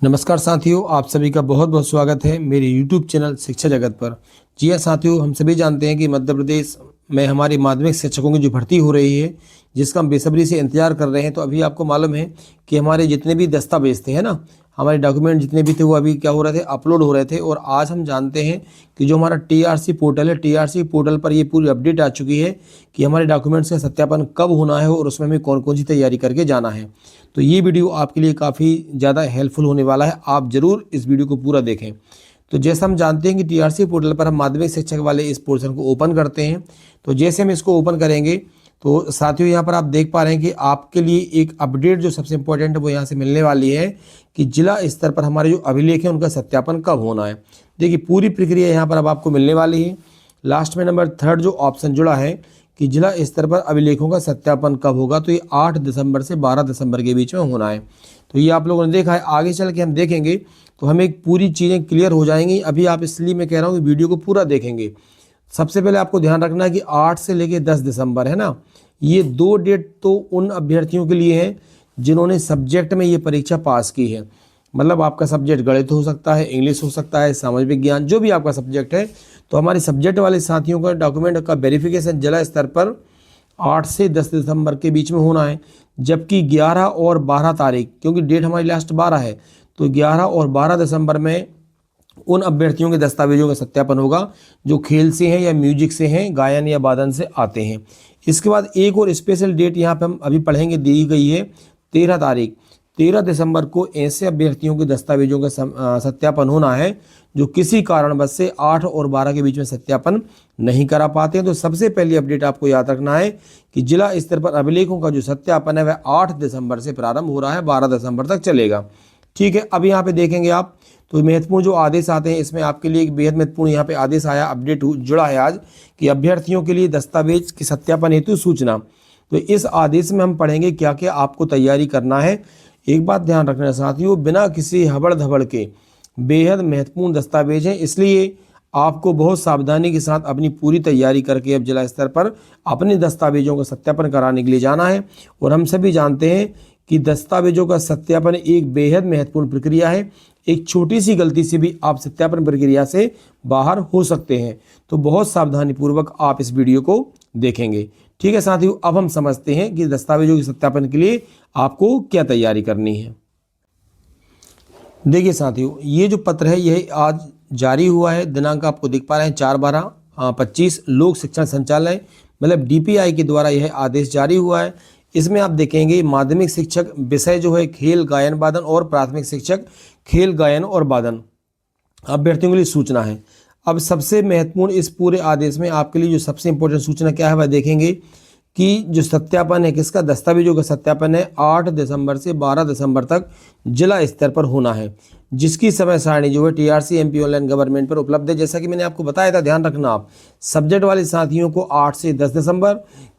नमस्कार साथियों, आप सभी का बहुत बहुत स्वागत है मेरे YouTube चैनल शिक्षा जगत पर। जी हाँ साथियों, हम सभी जानते हैं कि मध्य प्रदेश में हमारी माध्यमिक शिक्षकों की जो भर्ती हो रही है, जिसका हम बेसब्री से इंतजार कर रहे हैं। तो अभी आपको मालूम है कि हमारे जितने भी दस्तावेज थे, है ना, हमारे डॉक्यूमेंट जितने भी थे वो अभी क्या हो रहे थे, अपलोड हो रहे थे। और आज हम जानते हैं कि जो हमारा TRC पोर्टल है, TRC पोर्टल पर ये पूरी अपडेट आ चुकी है कि हमारे डॉक्यूमेंट्स का सत्यापन कब होना है और उसमें हमें कौन कौन सी तैयारी करके जाना है। तो ये वीडियो आपके लिए काफ़ी ज़्यादा हेल्पफुल होने वाला है, आप ज़रूर इस वीडियो को पूरा देखें। तो जैसा हम जानते हैं कि TRC पोर्टल पर हम माध्यमिक शिक्षक वाले इस पोर्शन को ओपन करते हैं। तो जैसे हम इसको ओपन करेंगे तो साथियों यहाँ पर आप देख पा रहे हैं कि आपके लिए एक अपडेट जो सबसे इम्पोर्टेंट है वो यहाँ से मिलने वाली है कि जिला स्तर पर हमारे जो अभिलेख हैं उनका सत्यापन कब होना है। देखिए पूरी प्रक्रिया यहाँ पर अब आपको मिलने वाली है। लास्ट में नंबर 3 जो ऑप्शन जुड़ा है कि जिला स्तर पर अभिलेखों का सत्यापन कब होगा, तो ये 8 दिसंबर से 12 दिसंबर के बीच में होना है। तो ये आप लोगों ने देखा है। आगे चल के हम देखेंगे तो हमें एक पूरी चीज़ें क्लियर हो जाएंगी। अभी आप इसलिए मैं कह रहा हूँ कि वीडियो को पूरा देखेंगे। सबसे पहले आपको ध्यान रखना है कि 8 से लेकर 10 दिसंबर है ना, ये 2 डेट तो उन अभ्यर्थियों के लिए है जिन्होंने सब्जेक्ट में ये परीक्षा पास की है। मतलब आपका सब्जेक्ट गणित हो सकता है, इंग्लिश हो सकता है, सामाजिक विज्ञान, जो भी आपका सब्जेक्ट है। तो हमारे सब्जेक्ट वाले साथियों का डॉक्यूमेंट का वेरिफिकेशन जिला स्तर पर 8 से 10 दिसंबर के बीच में होना है। जबकि 11 और 12 तारीख, क्योंकि डेट हमारी लास्ट 12 है, तो 11 और 12 दिसंबर में उन अभ्यर्थियों के दस्तावेजों का सत्यापन होगा जो खेल से हैं या म्यूजिक से हैं, गायन या वादन से आते हैं। इसके बाद एक और स्पेशल डेट यहाँ पे हम अभी पढ़ेंगे, दी गई है 13 तारीख। 13 दिसंबर को ऐसे अभ्यर्थियों के दस्तावेजों का सत्यापन होना है जो किसी कारणवश से 8 और 12 के बीच में सत्यापन नहीं करा पाते हैं। तो सबसे पहली अपडेट आपको याद रखना है कि जिला स्तर पर अभिलेखों का जो सत्यापन है वह 8 दिसंबर से प्रारंभ हो रहा है, 12 दिसंबर तक चलेगा। ठीक है, अब यहाँ पे देखेंगे आप तो महत्वपूर्ण जो आदेश आते हैं, इसमें आपके लिए एक बेहद महत्वपूर्ण यहाँ पे आदेश आया, अपडेट जुड़ा है आज कि अभ्यर्थियों के लिए दस्तावेज के सत्यापन हेतु सूचना। तो इस आदेश में हम पढ़ेंगे क्या क्या आपको तैयारी करना है। एक बात ध्यान रखना साथियों, बिना किसी हबड़ धबड़ के बेहद महत्वपूर्ण दस्तावेज हैं, इसलिए आपको बहुत सावधानी के साथ अपनी पूरी तैयारी करके अब जिला स्तर पर अपने दस्तावेजों का सत्यापन कराने के लिए जाना है। और हम सभी जानते हैं कि दस्तावेजों का सत्यापन एक बेहद महत्वपूर्ण प्रक्रिया है। एक छोटी सी गलती से भी आप सत्यापन प्रक्रिया से बाहर हो सकते हैं। तो बहुत सावधानी पूर्वक आप इस वीडियो को देखेंगे। ठीक है साथियों, अब हम समझते हैं कि दस्तावेजों के सत्यापन के लिए आपको क्या तैयारी करनी है। देखिए साथियों, ये जो पत्र है यह आज जारी हुआ है। दिनांक आपको दिख पा रहे हैं 4/12/25। लोक शिक्षण संचालय मतलब DPI के द्वारा यह आदेश जारी हुआ है। इसमें आप देखेंगे माध्यमिक शिक्षक विषय जो है खेल गायन वादन और प्राथमिक शिक्षक खेल गायन और वादन अभ्यर्थियों के लिए सूचना है। अब सबसे महत्वपूर्ण इस पूरे आदेश में आपके लिए जो सबसे इंपॉर्टेंट सूचना क्या है वह देखेंगे कि जो सत्यापन है किसका, दस्तावेजों का सत्यापन है 8 दिसंबर से 12 दिसंबर तक जिला स्तर पर होना है, जिसकी समय सारणी जो है TRC MP ऑनलाइन गवर्नमेंट पर उपलब्ध है। जैसा कि मैंने आपको बताया था, ध्यान रखना आप सब्जेक्ट वाले साथियों को 8 से 10 दिसंबर,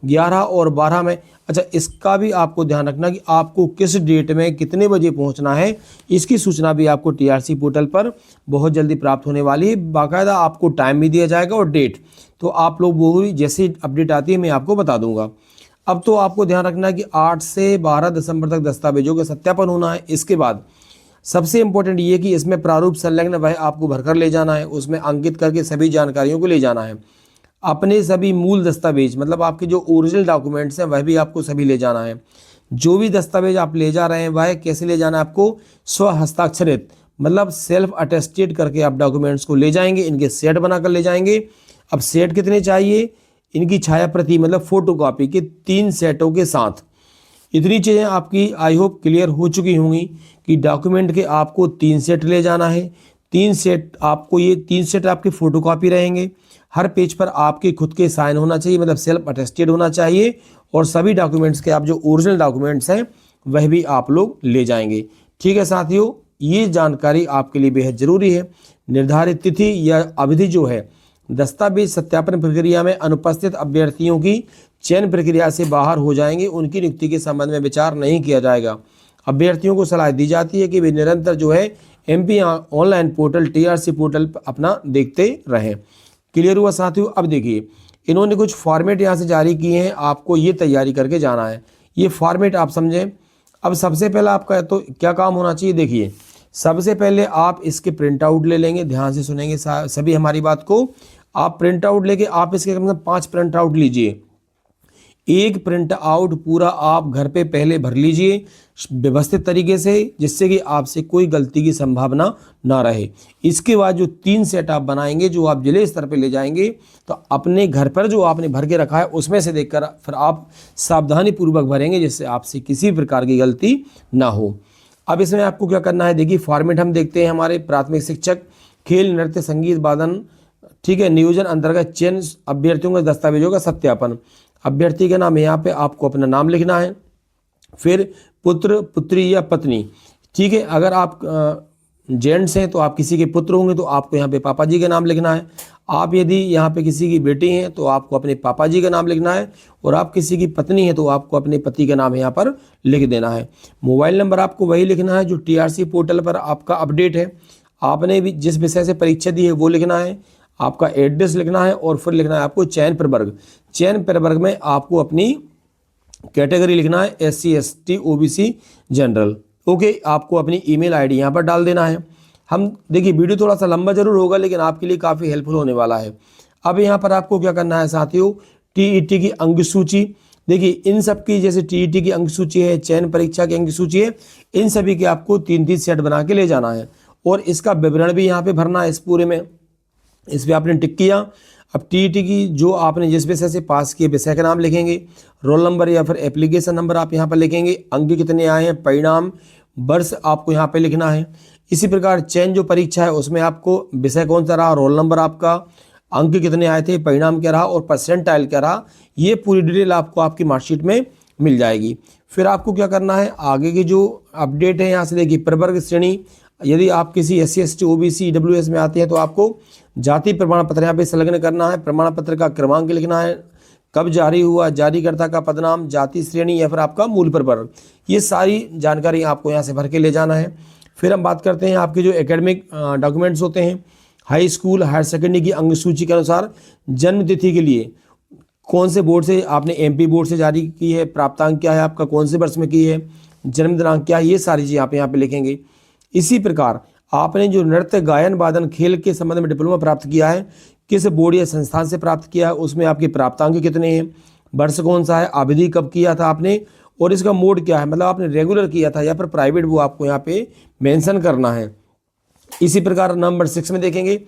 11 और 12 में। अच्छा, इसका भी आपको ध्यान रखना कि आपको किस डेट में कितने बजे पहुंचना है, इसकी सूचना भी आपको TRC पोर्टल पर बहुत जल्दी प्राप्त होने वाली है। बाकायदा आपको टाइम भी दिया जाएगा और डेट, तो आप लोग वो भी जैसी अपडेट आती है मैं आपको बता दूंगा। अब तो आपको ध्यान रखना है कि 8 से 12 दिसंबर तक दस्तावेजों का सत्यापन होना है। इसके बाद सबसे इंपॉर्टेंट ये कि इसमें प्रारूप संलग्न वह आपको भरकर ले जाना है, उसमें अंकित करके सभी जानकारियों को ले जाना है। अपने सभी मूल दस्तावेज मतलब आपके जो ओरिजिनल डॉक्यूमेंट्स हैं वह भी आपको सभी ले जाना है। जो भी दस्तावेज आप ले जा रहे हैं वह कैसे ले जाना है, आपको स्व हस्ताक्षरित मतलब सेल्फ अटेस्टेड करके आप डॉक्यूमेंट्स को ले जाएंगे। इनके सेट बनाकर ले जाएंगे। अब सेट कितने चाहिए, इनकी छाया प्रति मतलब फोटो कॉपी के 3 सेटों के साथ। इतनी चीज़ें आपकी आई होप क्लियर हो चुकी होंगी कि डॉक्यूमेंट के आपको 3 सेट ले जाना है। 3 सेट आपको, ये 3 सेट आपके फोटोकॉपी रहेंगे। हर पेज पर आपके खुद के साइन होना चाहिए मतलब सेल्फ अटेस्टेड होना चाहिए। और सभी डॉक्यूमेंट्स के आप जो ओरिजिनल डॉक्यूमेंट्स हैं वह भी आप लोग ले जाएंगे। ठीक है साथियों, ये जानकारी आपके लिए बेहद ज़रूरी है। निर्धारित तिथि या अवधि जो है दस्तावेज सत्यापन प्रक्रिया में अनुपस्थित अभ्यर्थियों की चयन प्रक्रिया से बाहर हो जाएंगे, उनकी नियुक्ति के संबंध में विचार नहीं किया जाएगा। अभ्यर्थियों को सलाह दी जाती है कि वे निरंतर जो है MP online portal TRC portal अपना देखते रहें। क्लियर हुआ साथियों। अब देखिए इन्होंने कुछ फॉर्मेट यहाँ से जारी किए हैं, आपको ये तैयारी करके जाना है। ये फॉर्मेट आप समझें। अब सबसे पहला आपका तो क्या काम होना चाहिए, देखिए सबसे पहले आप इसके प्रिंट आउट ले लेंगे, ध्यान से सुनेंगे सभी हमारी बात को। आप प्रिंट आउट लेके आप इसके कम से कम 5 प्रिंट आउट लीजिए। एक प्रिंट आउट पूरा आप घर पे पहले भर लीजिए व्यवस्थित तरीके से, जिससे कि आपसे कोई गलती की संभावना ना रहे। इसके बाद जो 3 सेट आप बनाएंगे, जो आप जिले स्तर पे ले जाएंगे, तो अपने घर पर जो आपने भर के रखा है उसमें से देखकर फिर आप सावधानी पूर्वक भरेंगे, जिससे आपसे किसी प्रकार की गलती ना हो। अब इसमें आपको क्या करना है, देखिए फॉर्मेट हम देखते हैं। हमारे प्राथमिक शिक्षक खेल, नृत्य, संगीत, वादन, ठीक है, नियोजन अंतर्गत चयन अभ्यर्थियों के दस्तावेजों का सत्यापन। अभ्यर्थी का नाम, यहाँ पे आपको अपना नाम लिखना है, फिर पुत्र, पुत्री या पत्नी, ठीक है। अगर आप जेंट्स हैं तो आप किसी के पुत्र होंगे तो आपको यहाँ पे पापा जी का नाम लिखना है। आप यदि यहाँ पे किसी की बेटी हैं तो आपको अपने पापा जी का नाम लिखना है, और आप किसी की पत्नी है तो आपको अपने पति का नाम यहाँ पर लिख देना है। मोबाइल नंबर आपको वही लिखना है जो TRC पोर्टल पर आपका अपडेट है। आपने भी जिस विषय से परीक्षा दी है वो लिखना है, आपका एड्रेस लिखना है, और फिर लिखना है आपको चयन प्रवर्ग। चयन प्रवर्ग में आपको अपनी कैटेगरी लिखना है, SC ST OBC general. Okay, आपको अपनी ईमेल आईडी यहाँ पर डाल देना है। हम देखिए वीडियो थोड़ा सा लंबा जरूर होगा, लेकिन आपके लिए काफ़ी हेल्पफुल होने वाला है। अब यहाँ पर आपको क्या करना है साथियों, TET की अंक सूची। देखिए इन सब की, जैसे TET की अंक सूची है, चयन परीक्षा की अंक सूची है, इन सभी के आपको 3-3 सेट बना के ले जाना है, और इसका विवरण भी यहाँ पे भरना है इस पूरे में। इस पर आपने टिक किया। अब TET की जो आपने जिस विषय से पास किए विषय का नाम लिखेंगे, रोल नंबर या फिर एप्लीकेशन नंबर आप यहाँ पर लिखेंगे, अंक कितने आए हैं, परिणाम, वर्ष आपको यहाँ पे लिखना है। इसी प्रकार चयन जो परीक्षा है उसमें आपको विषय कौन सा रहा, रोल नंबर आपका, अंक कितने आए थे, परिणाम क्या रहा और परसेंटाइल क्या रहा, ये पूरी डिटेल आपको आपकी मार्कशीट में मिल जाएगी। फिर आपको क्या करना है, आगे की जो अपडेट है यहाँ से देखिए, प्रवर्ग श्रेणी, यदि आप किसी SC ST OBC EWS में आते हैं तो आपको जाति प्रमाण पत्र यहाँ पे संलग्न करना है। प्रमाण पत्र का क्रमांक लिखना है, कब जारी हुआ, जारीकर्ता का पदनाम, जाति श्रेणी या फिर आपका मूल प्रवर्ग, ये सारी जानकारी आपको यहाँ से भर के ले जाना है। फिर हम बात करते हैं आपके जो एकेडमिक डॉक्यूमेंट्स होते हैं। हाई स्कूल, हायर सेकेंडरी की अंक सूची के अनुसार जन्म तिथि के लिए कौन से बोर्ड से आपने, MP बोर्ड से जारी की है, प्राप्तांक क्या है आपका, कौन से वर्ष में की है, जन्म दिनांक क्या है, ये सारी चीज़ आप यहाँ पे लिखेंगे। इसी प्रकार आपने जो नृत्य, गायन, वादन, खेल के संबंध में डिप्लोमा प्राप्त किया है, किस बोर्ड या संस्थान से प्राप्त किया है, उसमें आपके प्राप्तांक कितने हैं, वर्ष कौन सा है, अवधि कब किया था आपने, और इसका मोड क्या है, मतलब आपने रेगुलर किया था या फिर प्राइवेट, वो आपको यहाँ पे मेंशन करना है। इसी प्रकार नंबर 6 में देखेंगे।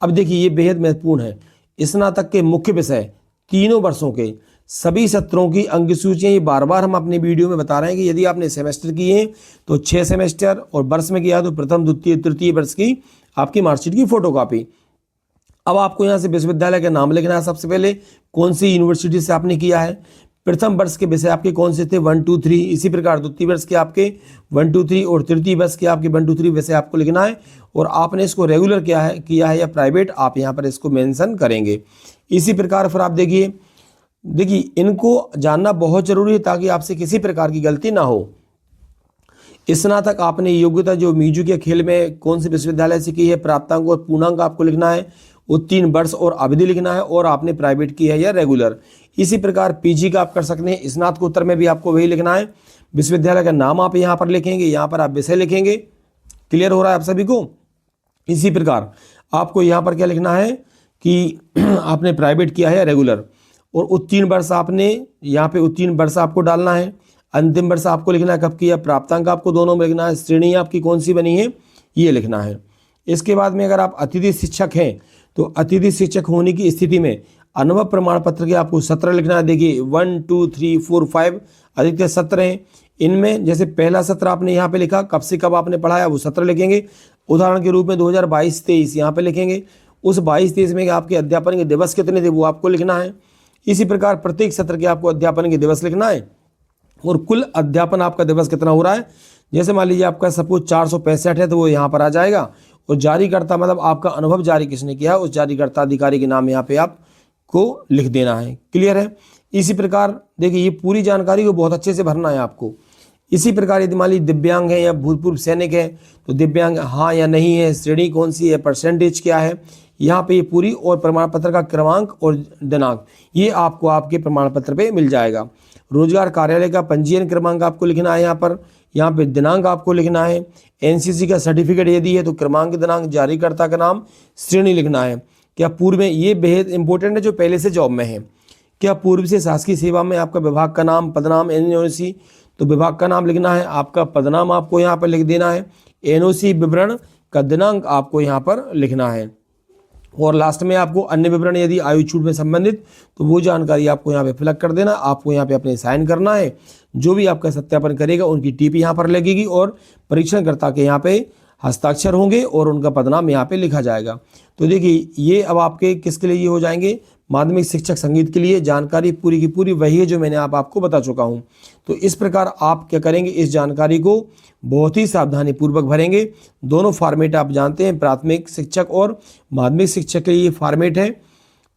अब देखिए ये बेहद महत्वपूर्ण है, स्नातक के मुख्य विषय तीनों वर्षों के सभी सत्रों की अंक सूचियाँ। ये बार बार हम अपने वीडियो में बता रहे हैं कि यदि आपने सेमेस्टर किए हैं तो 6 सेमेस्टर, और वर्ष में किया तो प्रथम, द्वितीय, तृतीय वर्ष की आपकी मार्कशीट की फोटोकॉपी। अब आपको यहाँ से विश्वविद्यालय का नाम लिखना है। सबसे पहले कौन सी यूनिवर्सिटी से आपने किया है, प्रथम वर्ष के विषय आपके कौन से थे, 1 2 3। इसी प्रकार द्वितीय वर्ष के आपके 1 2 3, और तृतीय वर्ष के आपके 1 2 3 विषय आपको लिखना है, और आपने इसको रेगुलर किया है या प्राइवेट, आप यहाँ पर इसको मेंशन करेंगे। इसी प्रकार फिर आप देखिए इनको जानना बहुत जरूरी है ताकि आपसे किसी प्रकार की गलती ना हो। स्नातक आपने योग्यता जो म्यूजिक या खेल में कौन से विश्वविद्यालय से की है, प्राप्तांक और पूर्णांक आपको लिखना है, उत्तीर्ण वर्ष और अवधि लिखना है, और आपने प्राइवेट की है या रेगुलर। इसी प्रकार PG का आप कर सकते हैं, स्नातकोत्तर में भी आपको वही लिखना है। विश्वविद्यालय का नाम आप यहाँ पर लिखेंगे, यहाँ पर आप विषय लिखेंगे। क्लियर हो रहा है आप सभी को। इसी प्रकार आपको यहाँ पर क्या लिखना है कि आपने प्राइवेट किया है या रेगुलर, और उत्तीर्ण वर्ष आपने यहाँ पे उत्तीर्ण वर्ष आपको डालना है। अंतिम वर्ष आपको लिखना है कब किया, प्राप्तांक आपको दोनों में लिखना है, श्रेणी आपकी कौन सी बनी है ये लिखना है। इसके बाद में अगर आप अतिथि शिक्षक हैं तो अतिथि शिक्षक होने की स्थिति में अनुभव प्रमाण पत्र के आपको 17 लिखना है। देखिए 1 2 3 4 5 अधिकतर 17 हैं। इनमें जैसे पहला सत्र आपने यहाँ पे लिखा, कब से कब आपने पढ़ाया वो 17 लिखेंगे। उदाहरण के रूप में 2022-23 यहाँ पे लिखेंगे। उस 22-23 में आपके अध्यापन के दिवस कितने थे वो आपको लिखना है। इसी प्रकार प्रत्येक सत्र के आपको अध्यापन के दिवस लिखना है, और कुल अध्यापन आपका दिवस कितना हो रहा है। जैसे मान लीजिए आपका सपोज 465 है तो वो यहाँ पर आ जाएगा, और जारीकर्ता मतलब आपका अनुभव जारी किसने किया, उस जारीकर्ता अधिकारी के नाम यहाँ पे आपको लिख देना है। क्लियर है। इसी प्रकार देखिए ये पूरी जानकारी को बहुत अच्छे से भरना है आपको। इसी प्रकार यदि मान लीजिए दिव्यांग है या भूतपूर्व सैनिक है तो दिव्यांग हाँ या नहीं है, श्रेणी कौन सी है, परसेंटेज क्या है, यहाँ पे ये पूरी, और प्रमाण पत्र का क्रमांक और दिनांक ये आपको आपके प्रमाण पत्र पे मिल जाएगा। रोजगार कार्यालय का पंजीयन क्रमांक आपको लिखना है यहाँ पर। यहाँ पे दिनांक आपको लिखना है। एनसीसी का सर्टिफिकेट यदि है तो क्रमांक, दिनांक, जारीकर्ता का नाम, श्रेणी लिखना है। क्या पूर्व में, ये बेहद इंपॉर्टेंट है जो पहले से जॉब में है, क्या पूर्व से शासकीय सेवा में आपका विभाग का नाम, पदनाम, एनओसी, तो विभाग का नाम लिखना है, आपका पदनाम आपको यहाँ पर लिख देना है, एनओसी विवरण का दिनांक आपको यहाँ पर लिखना है, और लास्ट में आपको अन्य विवरण यदि आयु छूट में संबंधित तो वो जानकारी आपको यहाँ पे फिलअप कर देना। आपको यहाँ पे अपने साइन करना है। जो भी आपका सत्यापन करेगा उनकी टीप यहाँ पर लगेगी और परीक्षणकर्ता के यहाँ पे हस्ताक्षर होंगे और उनका पदनाम यहाँ पे लिखा जाएगा। तो देखिए ये अब आपके किसके लिए ये हो जाएंगे, माध्यमिक शिक्षक संगीत के लिए। जानकारी पूरी की पूरी वही है जो मैंने आपको बता चुका हूँ। तो इस प्रकार आप क्या करेंगे, इस जानकारी को बहुत ही सावधानी पूर्वक भरेंगे। दोनों फॉर्मेट आप जानते हैं, प्राथमिक शिक्षक और माध्यमिक शिक्षक के लिए फॉर्मेट है।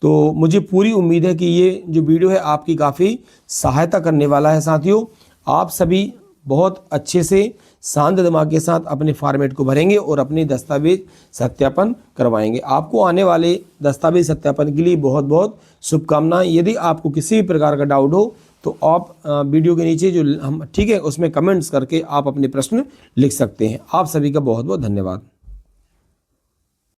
तो मुझे पूरी उम्मीद है कि ये जो वीडियो है आपकी काफ़ी सहायता करने वाला है। साथियों, आप सभी बहुत अच्छे से शांत दिमाग के साथ अपने फॉर्मेट को भरेंगे और अपनी दस्तावेज सत्यापन करवाएंगे। आपको आने वाले दस्तावेज सत्यापन के लिए बहुत बहुत शुभकामनाएं। यदि आपको किसी भी प्रकार का डाउट हो तो आप वीडियो के नीचे जो हम ठीक है उसमें कमेंट्स करके आप अपने प्रश्न लिख सकते हैं। आप सभी का बहुत बहुत धन्यवाद।